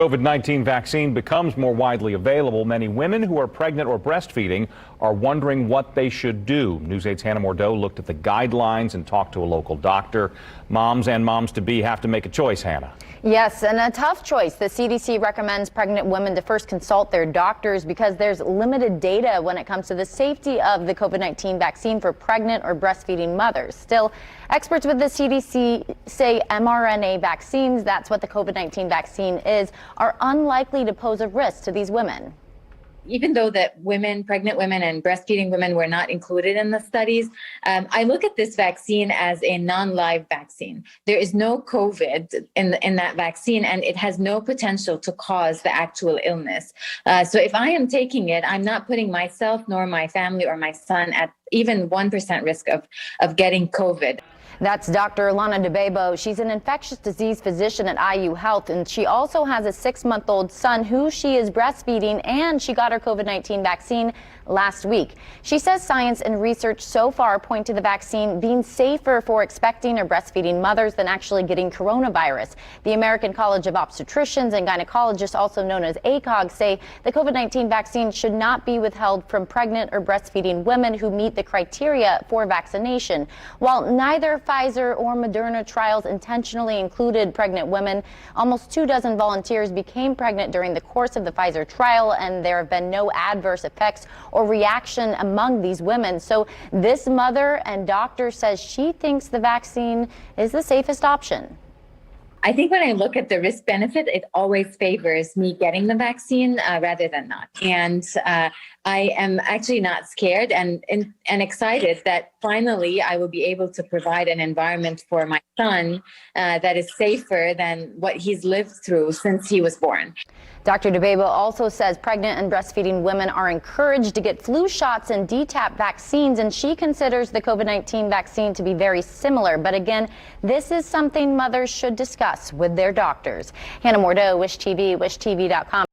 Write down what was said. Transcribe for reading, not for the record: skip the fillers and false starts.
COVID-19 vaccine becomes more widely available. Many women who are pregnant or breastfeeding are wondering what they should do. News 8's Hannah Mordeau looked at the guidelines and talked to a local doctor. Moms and moms-to-be have to make a choice, Hannah. Yes, and a tough choice. The CDC recommends pregnant women to first consult their doctors because there's limited data when it comes to the safety of the COVID-19 vaccine for pregnant or breastfeeding mothers. Still, experts with the CDC say mRNA vaccines, that's what the COVID-19 vaccine is, are unlikely to pose a risk to these women. Even though that pregnant women and breastfeeding women were not included in the studies, I look at this vaccine as a non-live vaccine. There is no COVID in that vaccine, and it has no potential to cause the actual illness. So if I am taking it, I'm not putting myself nor my family or my son at even 1% risk of getting COVID. That's Dr. Lana DeBebo. She's an infectious disease physician at IU Health, and she also has a 6-month-old son who she is breastfeeding, and she got her COVID-19 vaccine last week. She says science and research so far point to the vaccine being safer for expecting or breastfeeding mothers than actually getting coronavirus. The American College of Obstetricians and Gynecologists, also known as ACOG, say the COVID-19 vaccine should not be withheld from pregnant or breastfeeding women who meet the criteria for vaccination. While neither Pfizer or Moderna trials intentionally included pregnant women, almost 24 volunteers became pregnant during the course of the Pfizer trial, and there have been no adverse effects or reaction among these women. So this mother and doctor says she thinks the vaccine is the safest option. I think when I look at the risk benefit, it always favors me getting the vaccine rather than not. And I am actually not scared and excited that finally I will be able to provide an environment for my son that is safer than what he's lived through since he was born. Dr. DeBebo also says pregnant and breastfeeding women are encouraged to get flu shots and DTaP vaccines, and she considers the COVID-19 vaccine to be very similar. But again, this is something mothers should discuss with their doctors. Hannah Mordeau, WISH TV, WISHTV.com.